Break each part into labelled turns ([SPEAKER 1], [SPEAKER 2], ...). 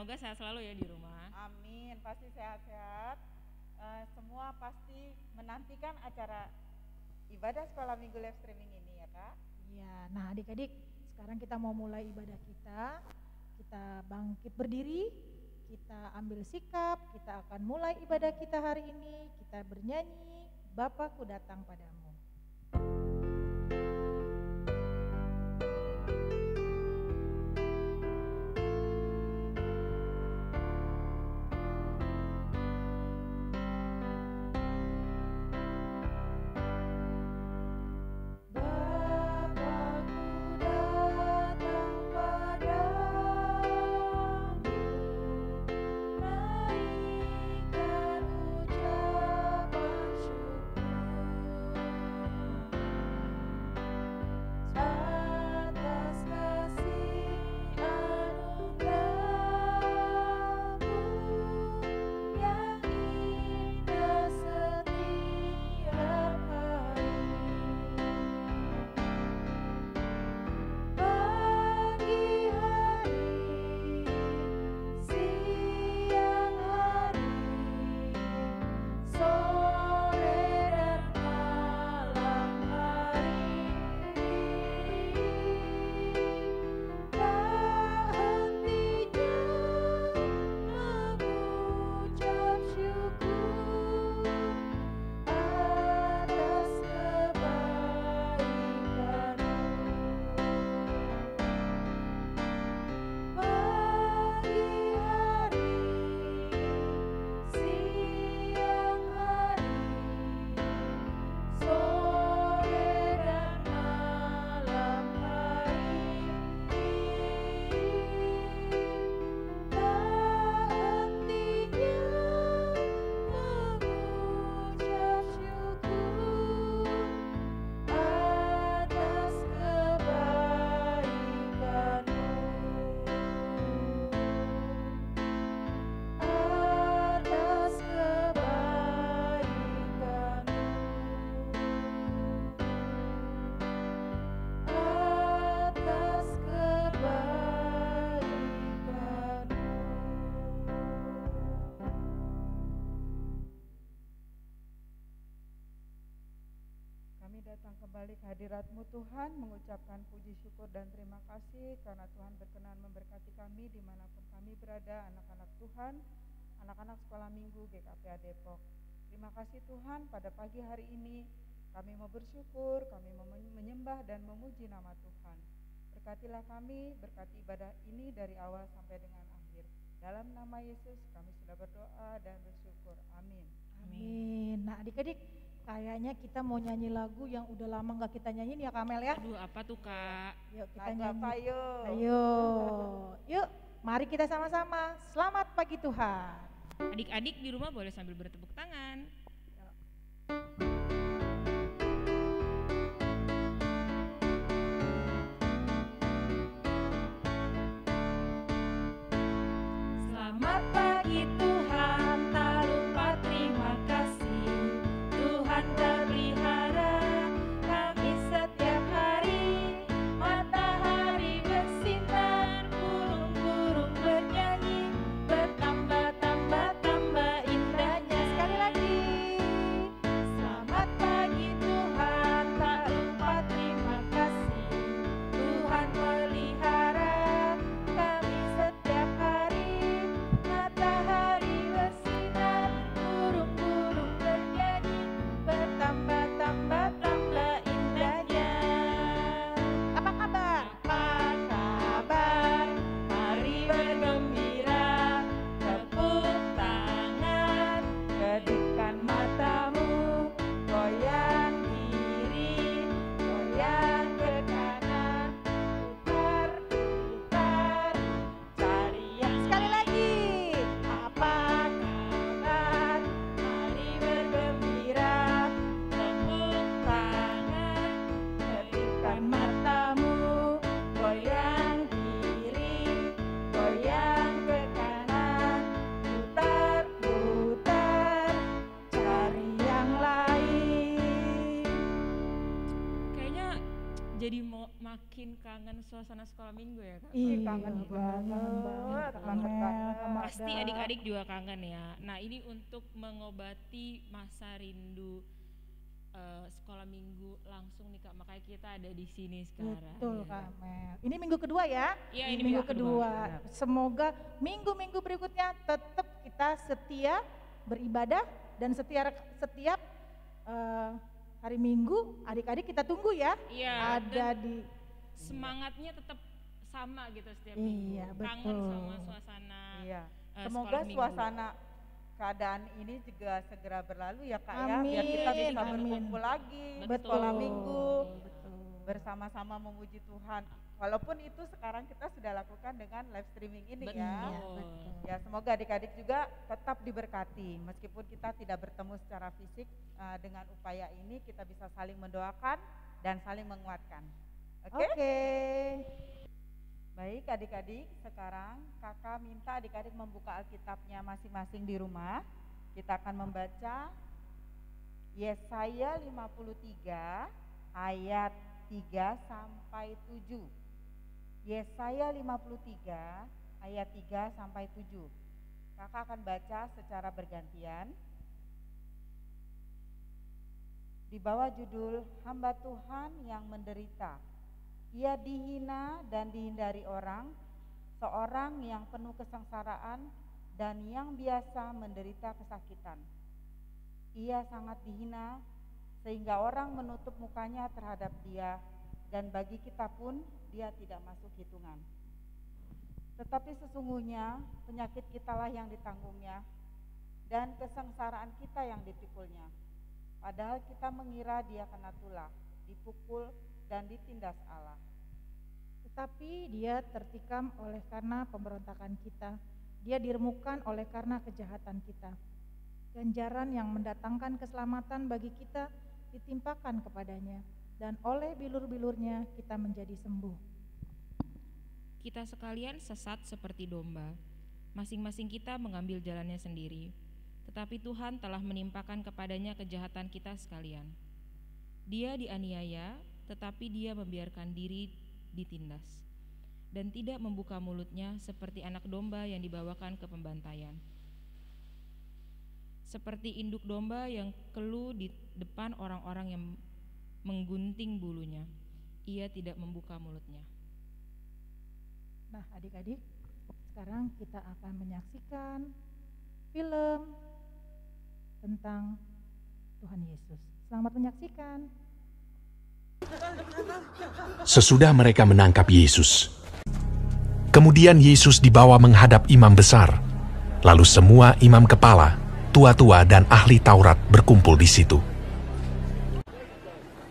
[SPEAKER 1] Semoga sehat selalu ya di rumah.
[SPEAKER 2] Amin, pasti sehat-sehat. Semua pasti menantikan acara ibadah sekolah minggu live streaming ini ya Kak.
[SPEAKER 3] Iya, nah adik-adik sekarang kita mau mulai ibadah kita. Kita bangkit berdiri, kita ambil sikap, kita akan mulai ibadah kita hari ini. Kita bernyanyi, Bapakku datang padamu.
[SPEAKER 2] Kembali ke hadirat-Mu Tuhan, mengucapkan puji syukur dan terima kasih karena Tuhan berkenan memberkati kami dimanapun kami berada, anak-anak Tuhan, anak-anak sekolah minggu GKPA Depok. Terima kasih Tuhan, pada pagi hari ini kami mau bersyukur, kami mau menyembah dan memuji nama Tuhan. Berkatilah kami, berkati ibadah ini dari awal sampai dengan akhir. Dalam nama Yesus kami sudah berdoa dan bersyukur. Amin.
[SPEAKER 3] Amin. Nah adik-adik, kayaknya kita mau nyanyi lagu yang udah lama gak kita nyanyiin ya Kamel ya.
[SPEAKER 1] Aduh, apa tuh Kak?
[SPEAKER 3] Yuk kita
[SPEAKER 2] Lagu
[SPEAKER 3] nyanyi.
[SPEAKER 2] apa yuk?
[SPEAKER 3] Ayo. Yuk, mari kita sama-sama. Selamat pagi Tuhan.
[SPEAKER 1] Adik-adik di rumah boleh sambil bertepuk tangan.
[SPEAKER 4] Selamat pagi Tuhan, tak lupa terima kasih. Tuhan terpelihara kami setiap hari. Matahari bersinar, burung-burung bernyanyi, bertambah-tambah indahnya. Sekali lagi.
[SPEAKER 1] jadi makin kangen suasana sekolah minggu ya Kak?
[SPEAKER 3] Iya,
[SPEAKER 2] kangen banget,
[SPEAKER 3] kangen
[SPEAKER 2] banget.
[SPEAKER 3] sama
[SPEAKER 1] Pasti
[SPEAKER 3] Ada.
[SPEAKER 1] adik-adik juga kangen ya. Nah ini untuk mengobati masa rindu sekolah minggu langsung nih Kak, makanya kita ada di sini sekarang.
[SPEAKER 3] Betul
[SPEAKER 1] ya.
[SPEAKER 3] Kak Mel. Ini minggu kedua ya?
[SPEAKER 1] Iya,
[SPEAKER 3] Ini
[SPEAKER 1] ini
[SPEAKER 3] minggu
[SPEAKER 1] minggu
[SPEAKER 3] kedua.
[SPEAKER 2] Benar.
[SPEAKER 3] Semoga minggu-minggu berikutnya tetap kita setia beribadah dan setiap hari Minggu adik-adik kita tunggu ya.
[SPEAKER 1] Iya,
[SPEAKER 3] Ada
[SPEAKER 1] dan
[SPEAKER 3] di
[SPEAKER 1] semangatnya tetap sama gitu setiap
[SPEAKER 3] Iya,
[SPEAKER 1] minggu. Kangen
[SPEAKER 3] betul.
[SPEAKER 1] sama suasana
[SPEAKER 2] Iya.
[SPEAKER 1] sekolah
[SPEAKER 2] Semoga
[SPEAKER 1] minggu.
[SPEAKER 2] suasana keadaan ini juga segera berlalu ya Kak ya, biar
[SPEAKER 3] Amin,
[SPEAKER 2] kita bisa
[SPEAKER 3] amin.
[SPEAKER 2] berkumpul lagi di
[SPEAKER 1] Betul.
[SPEAKER 2] sekolah minggu
[SPEAKER 3] Betul.
[SPEAKER 2] bersama-sama memuji Tuhan. Walaupun itu sekarang kita sudah lakukan dengan live streaming ini
[SPEAKER 1] Betul.
[SPEAKER 2] ya.
[SPEAKER 3] Iya, betul.
[SPEAKER 2] Ya semoga adik-adik juga tetap diberkati meskipun kita tidak bertemu secara fisik, dengan upaya ini kita bisa saling mendoakan dan saling menguatkan. Oke?
[SPEAKER 3] Oke.
[SPEAKER 2] Baik adik-adik, sekarang kakak minta adik-adik membuka Alkitabnya masing-masing di rumah. Kita akan membaca Yesaya 53 ayat 3 sampai 7. Yesaya 53 ayat 3 sampai 7. Kakak akan baca secara bergantian. Di bawah judul Hamba Tuhan yang menderita. Ia dihina dan dihindari orang, seorang yang penuh kesengsaraan dan yang biasa menderita kesakitan. Ia sangat dihina sehingga orang menutup mukanya terhadap dia, dan bagi kita pun dia tidak masuk hitungan. Tetapi sesungguhnya penyakit kitalah yang ditanggungnya dan kesengsaraan kita yang dipikulnya. Padahal kita mengira dia kena tulah, dipukul dan ditindas Allah.
[SPEAKER 3] Tetapi dia tertikam oleh karena pemberontakan kita. Dia diremukkan oleh karena kejahatan kita. Ganjaran yang mendatangkan keselamatan bagi kita ditimpakan kepadanya, dan oleh bilur-bilurnya kita menjadi sembuh.
[SPEAKER 1] Kita sekalian sesat seperti domba, masing-masing kita mengambil jalannya sendiri. Tetapi Tuhan telah menimpakan kepadanya kejahatan kita sekalian. Dia dianiaya, tetapi dia membiarkan diri ditindas, dan tidak membuka mulutnya seperti anak domba yang dibawakan ke pembantaian. Seperti induk domba yang keluh di depan orang-orang yang menggunting bulunya, ia tidak membuka mulutnya.
[SPEAKER 3] Nah adik-adik, sekarang kita akan menyaksikan film tentang Tuhan Yesus. Selamat menyaksikan.
[SPEAKER 5] Sesudah mereka menangkap Yesus, kemudian Yesus dibawa menghadap imam besar. Lalu semua imam kepala, tua-tua dan ahli Taurat berkumpul di situ.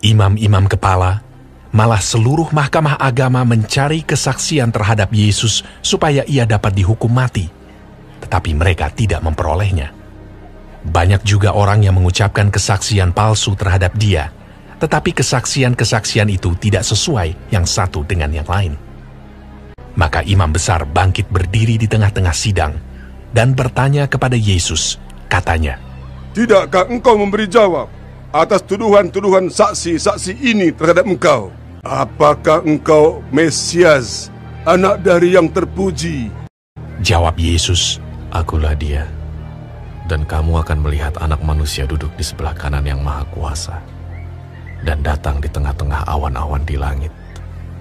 [SPEAKER 5] Imam-imam kepala, malah seluruh mahkamah agama mencari kesaksian terhadap Yesus supaya ia dapat dihukum mati. Tetapi mereka tidak memperolehnya. Banyak juga orang yang mengucapkan kesaksian palsu terhadap dia, tetapi kesaksian-kesaksian itu tidak sesuai yang satu dengan yang lain. Maka imam besar bangkit berdiri di tengah-tengah sidang dan bertanya kepada Yesus, katanya,
[SPEAKER 6] "Tidakkah engkau memberi jawab atas tuduhan-tuduhan saksi-saksi ini terhadap engkau? Apakah engkau Mesias, anak dari yang terpuji?"
[SPEAKER 5] Jawab Yesus,
[SPEAKER 7] "Akulah dia, dan kamu akan melihat Anak Manusia duduk di sebelah kanan yang Maha Kuasa, dan datang di tengah-tengah awan-awan di langit."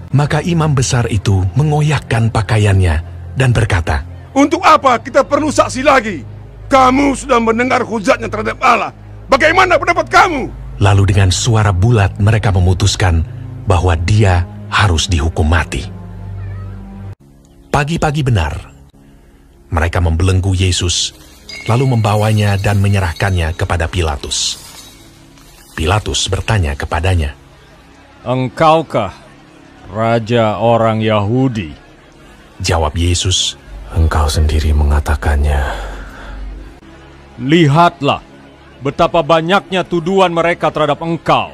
[SPEAKER 5] Maka imam besar itu mengoyakkan pakaiannya dan berkata,
[SPEAKER 6] "Untuk apa kita perlu saksi lagi? Kamu sudah mendengar hujatnya terhadap Allah. Bagaimana pendapat kamu?"
[SPEAKER 5] Lalu dengan suara bulat mereka memutuskan bahwa dia harus dihukum mati. Pagi-pagi benar, mereka membelenggu Yesus, lalu membawanya dan menyerahkannya kepada Pilatus. Pilatus bertanya kepadanya,
[SPEAKER 8] "Engkaukah Raja orang Yahudi?"
[SPEAKER 5] Jawab Yesus,
[SPEAKER 7] "Engkau sendiri mengatakannya."
[SPEAKER 8] "Lihatlah betapa banyaknya tuduhan mereka terhadap engkau."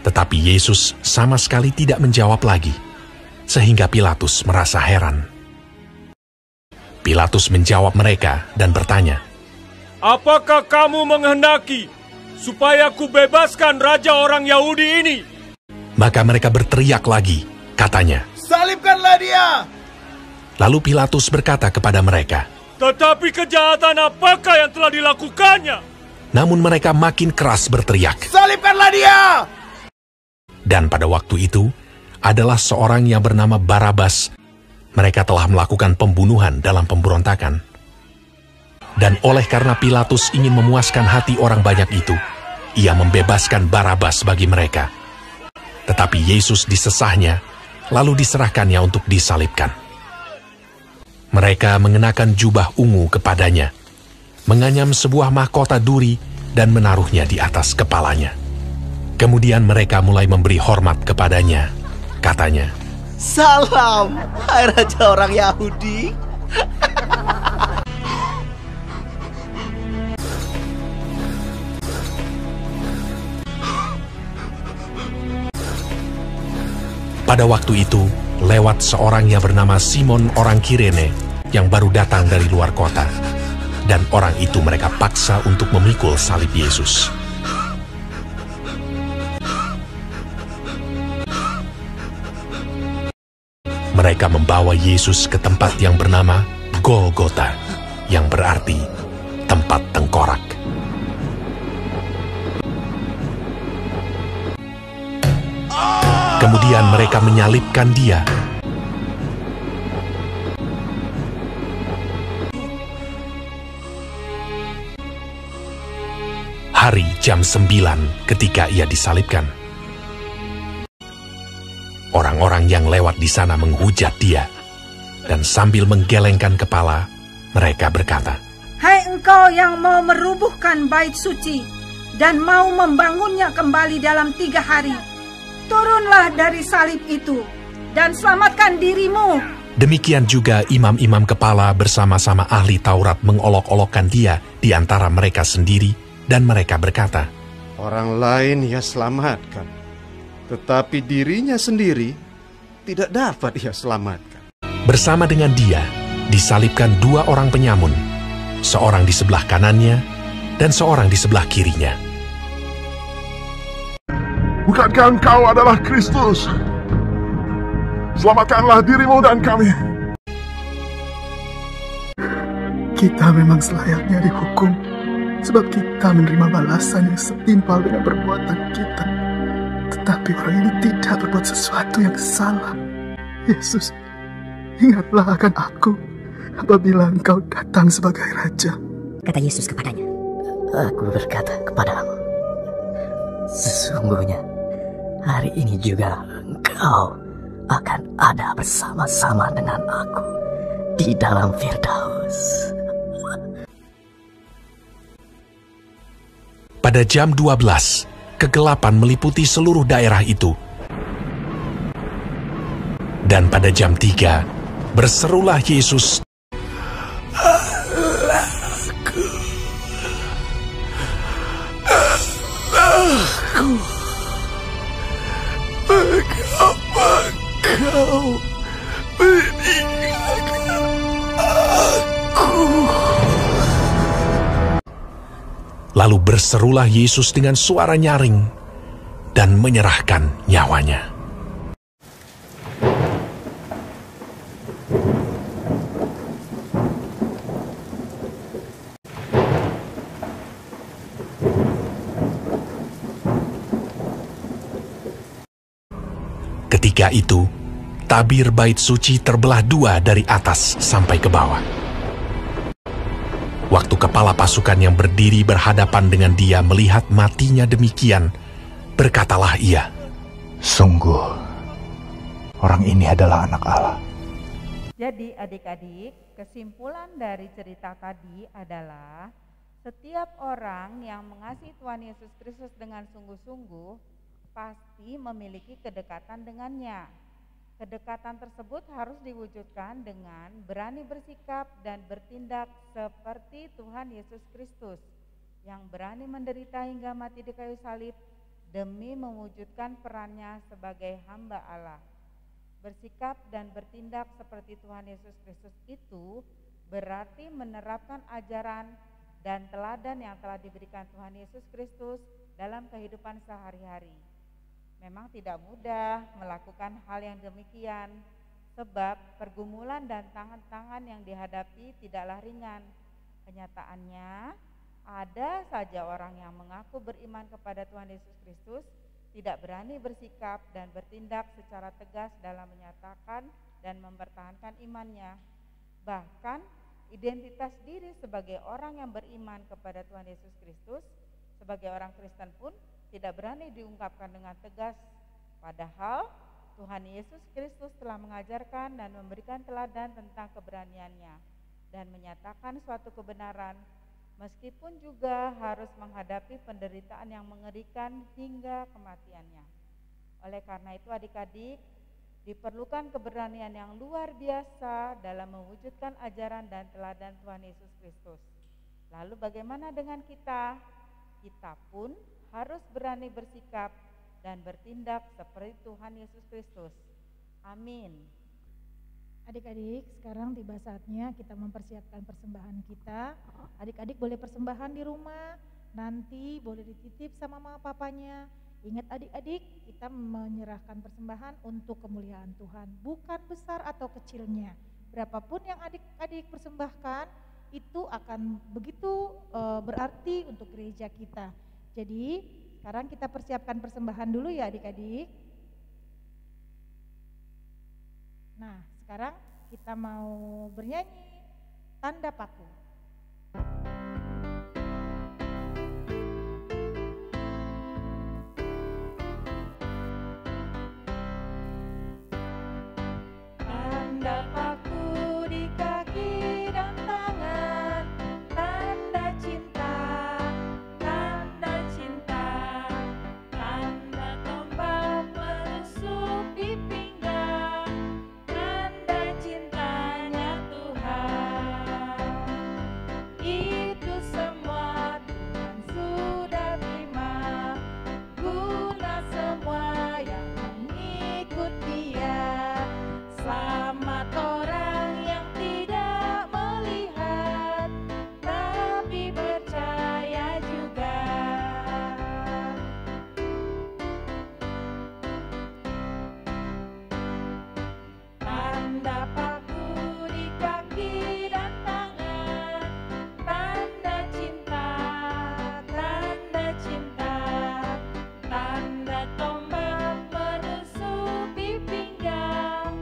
[SPEAKER 5] Tetapi Yesus sama sekali tidak menjawab lagi, sehingga Pilatus merasa heran. Pilatus menjawab mereka dan bertanya,
[SPEAKER 8] "Apakah kamu menghendaki supaya ku bebaskan Raja orang Yahudi ini?"
[SPEAKER 5] Maka mereka berteriak lagi, katanya,
[SPEAKER 9] "Salibkanlah dia!"
[SPEAKER 5] Lalu Pilatus berkata kepada mereka,
[SPEAKER 8] Tetapi kejahatan apakah yang telah dilakukannya?
[SPEAKER 5] namun mereka makin keras berteriak.
[SPEAKER 9] "Salibkanlah dia!"
[SPEAKER 5] Dan pada waktu itu, adalah seorang yang bernama Barabas. Mereka telah melakukan pembunuhan dalam pemberontakan. Dan oleh karena Pilatus ingin memuaskan hati orang banyak itu, ia membebaskan Barabas bagi mereka. Tetapi Yesus disesahnya, lalu diserahkannya untuk disalibkan. Mereka mengenakan jubah ungu kepadanya, menganyam sebuah mahkota duri dan menaruhnya di atas kepalanya. Kemudian mereka mulai memberi hormat kepadanya. Katanya,
[SPEAKER 9] "Salam, hai Raja orang Yahudi."
[SPEAKER 5] pada waktu itu, lewat seorang yang bernama Simon orang Kirene yang baru datang dari luar kota. Dan orang itu mereka paksa untuk memikul salib Yesus. Mereka membawa Yesus ke tempat yang bernama Golgota, yang berarti tempat tengkorak. Kemudian mereka menyalibkan dia. Hari jam 9 ketika ia disalibkan. Orang-orang yang lewat di sana menghujat dia, dan sambil menggelengkan kepala, mereka berkata,
[SPEAKER 10] "Hai engkau yang mau merubuhkan bait suci dan mau membangunnya kembali dalam 3 hari, turunlah dari salib itu dan selamatkan dirimu."
[SPEAKER 5] Demikian juga imam-imam kepala bersama-sama ahli Taurat mengolok-olokkan dia di antara mereka sendiri, dan mereka berkata,
[SPEAKER 9] "Orang lain ia selamatkan, tetapi dirinya sendiri tidak dapat ia selamatkan."
[SPEAKER 5] Bersama dengan dia disalibkan 2 orang penyamun, seorang di sebelah kanannya dan seorang di sebelah kirinya.
[SPEAKER 6] Bukankah engkau adalah Kristus? Selamatkanlah dirimu dan kami.
[SPEAKER 11] Kita memang selayaknya dihukum, sebab kita menerima balasan yang setimpal dengan perbuatan kita. Tetapi orang ini tidak berbuat sesuatu yang salah. Yesus, ingatlah akan aku apabila engkau datang sebagai Raja.
[SPEAKER 12] Kata Yesus kepadanya, "Aku berkata kepadamu, sesungguhnya hari ini juga engkau akan ada bersama-sama dengan aku di dalam Firdaus."
[SPEAKER 5] Pada jam 12, kegelapan meliputi seluruh daerah itu. Dan pada jam 3, berserulah Yesus, "Allahku, Allahku, mengapa Kau meninggalkan aku?" Lalu berserulah Yesus dengan suara nyaring dan menyerahkan nyawanya. Ketika itu, tabir bait suci terbelah 2 dari atas sampai ke bawah. Waktu kepala pasukan yang berdiri berhadapan dengan dia melihat matinya demikian, berkatalah ia,
[SPEAKER 11] "Sungguh, orang ini adalah anak Allah."
[SPEAKER 2] Jadi adik-adik, kesimpulan dari cerita tadi adalah setiap orang yang mengasihi Tuhan Yesus Kristus dengan sungguh-sungguh pasti memiliki kedekatan dengannya. Kedekatan tersebut harus diwujudkan dengan berani bersikap dan bertindak seperti Tuhan Yesus Kristus yang berani menderita hingga mati di kayu salib demi mewujudkan perannya sebagai hamba Allah. Bersikap dan bertindak seperti Tuhan Yesus Kristus itu berarti menerapkan ajaran dan teladan yang telah diberikan Tuhan Yesus Kristus dalam kehidupan sehari-hari. Memang tidak mudah melakukan hal yang demikian, sebab pergumulan dan tantangan yang dihadapi tidaklah ringan. Kenyataannya, ada saja orang yang mengaku beriman kepada Tuhan Yesus Kristus, tidak berani bersikap dan bertindak secara tegas dalam menyatakan dan mempertahankan imannya. Bahkan, identitas diri sebagai orang yang beriman kepada Tuhan Yesus Kristus, sebagai orang Kristen pun tidak berani diungkapkan dengan tegas. Padahal Tuhan Yesus Kristus telah mengajarkan dan memberikan teladan tentang keberaniannya dan menyatakan suatu kebenaran, meskipun juga harus menghadapi penderitaan yang mengerikan hingga kematiannya. Oleh karena itu adik-adik, diperlukan keberanian yang luar biasa dalam mewujudkan ajaran dan teladan Tuhan Yesus Kristus. Lalu bagaimana dengan kita? Kita pun harus berani bersikap dan bertindak seperti Tuhan Yesus Kristus. Amin.
[SPEAKER 3] Adik-adik, sekarang tiba saatnya kita mempersiapkan persembahan kita. Adik-adik boleh persembahan di rumah, nanti boleh dititip sama mama papanya. Ingat adik-adik, kita menyerahkan persembahan untuk kemuliaan Tuhan, bukan besar atau kecilnya. Berapapun yang adik-adik persembahkan, itu akan begitu berarti untuk gereja kita. Jadi sekarang kita persiapkan persembahan dulu ya adik-adik. Nah, sekarang kita mau bernyanyi Tanda Paku.
[SPEAKER 4] Tanda paku di kaki dan tangan, tanda cinta, tanda cinta, tanda tombak menusuk di pinggang, tanda cintanya Tuhan. Itu semua Tuhan sudah terima, guna semua yang mengikut Dia. Selamat orang yang tidak melihat, tapi percaya juga. Tanda paku di kaki dan tangan, tanda cinta, tanda cinta, tanda tombak menusuk di pinggang,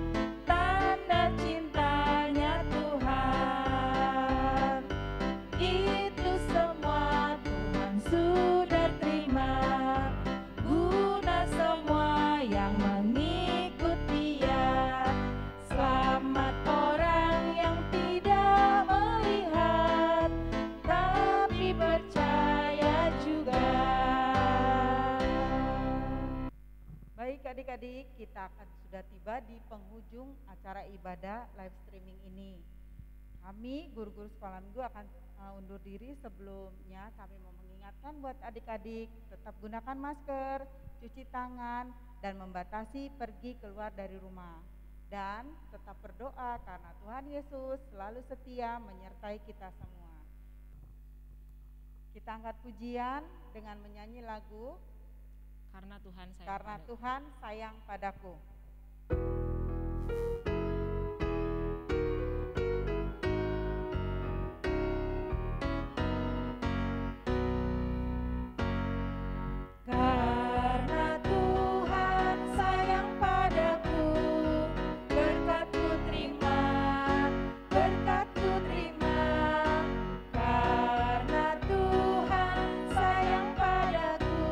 [SPEAKER 4] tanda cintanya Tuhan. Itu semua Tuhan sudah terima, guna semua yang mengikut Dia. Selamat orang yang tidak melihat, tapi percaya juga.
[SPEAKER 2] Baik adik-adik, kita akan sudah tiba di penghujung acara ibadah live streaming ini. Kami guru-guru sekolah minggu akan undur diri. Sebelumnya kami mau mengingatkan buat adik-adik tetap gunakan masker, cuci tangan, dan membatasi pergi keluar dari rumah. Dan tetap berdoa karena Tuhan Yesus selalu setia menyertai kita semua. Kita angkat pujian dengan menyanyi lagu
[SPEAKER 1] Karena Tuhan sayang
[SPEAKER 2] Karena
[SPEAKER 1] padaku.
[SPEAKER 2] Tuhan sayang padaku.
[SPEAKER 4] Karena Tuhan sayang padaku, berkat-Ku terima, berkat-Ku terima. Karena Tuhan sayang padaku,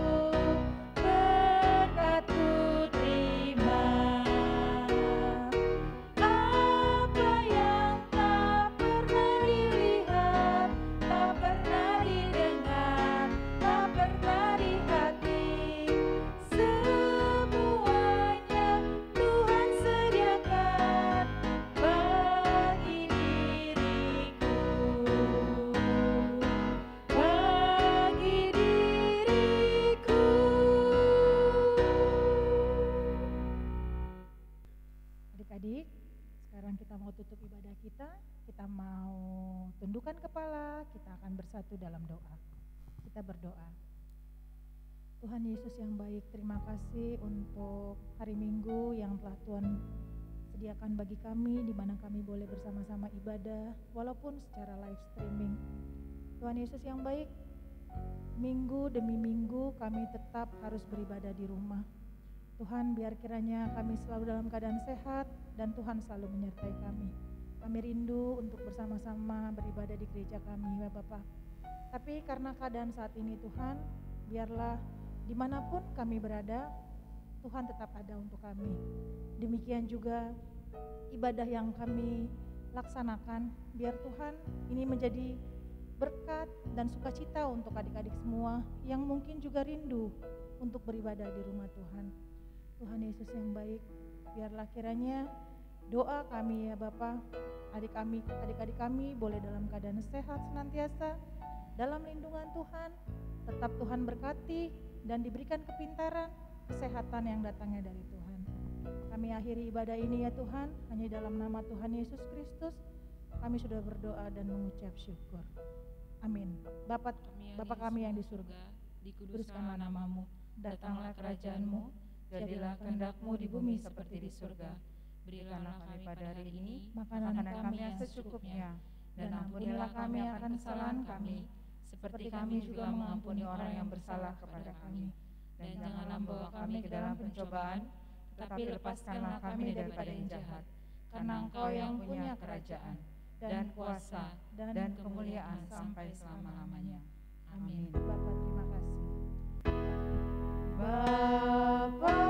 [SPEAKER 4] berkat-Ku terima. Apa yang tak pernah dilihat, tak pernah didengar, tak pernah di hati, semuanya Tuhan sediakan bagi diriku, bagi diriku.
[SPEAKER 3] Adik-adik, sekarang kita mau tutup ibadah kita mau tundukkan kepala, kita akan bersatu dalam doa. Kita berdoa. Tuhan Yesus yang baik, terima kasih untuk hari Minggu yang telah Tuhan sediakan bagi kami, di mana kami boleh bersama-sama ibadah walaupun secara live streaming. Tuhan Yesus yang baik, minggu demi minggu kami tetap harus beribadah di rumah. Tuhan, biar kiranya kami selalu dalam keadaan sehat dan Tuhan selalu menyertai kami. Kami rindu untuk bersama-sama beribadah di gereja kami, ya Bapa. Tapi karena keadaan saat ini Tuhan, biarlah dimanapun kami berada, Tuhan tetap ada untuk kami. Demikian juga ibadah yang kami laksanakan, biar Tuhan ini menjadi berkat dan sukacita untuk adik-adik semua yang mungkin juga rindu untuk beribadah di rumah Tuhan. Tuhan Yesus yang baik, biarlah kiranya doa kami ya Bapa, adik-adik kami boleh dalam keadaan sehat senantiasa, dalam lindungan Tuhan, tetap Tuhan berkati dan diberikan kepintaran, kesehatan yang datangnya dari Tuhan. Kami akhiri ibadah ini ya Tuhan, hanya dalam nama Tuhan Yesus Kristus, kami sudah berdoa dan mengucap syukur. Amin. Bapa kami yang di surga, dikuduskanlah namamu, datanglah kerajaanmu, jadilah kehendak-mu di bumi seperti di surga. Berikanlah kami pada hari ini makanan kami yang secukupnya, dan ampunilah kami akan kesalahan kami, seperti kami juga mengampuni orang yang bersalah kepada kami. Dan janganlah membawa kami ke dalam pencobaan, tetapi lepaskanlah kami daripada yang jahat. Karena Engkau yang punya kerajaan, dan kuasa, dan kemuliaan sampai selama-lamanya. Amin. Bapa, terima kasih. Bapa,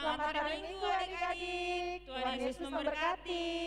[SPEAKER 1] Selamat hari Minggu adik-adik. Tuhan Yesus memberkati.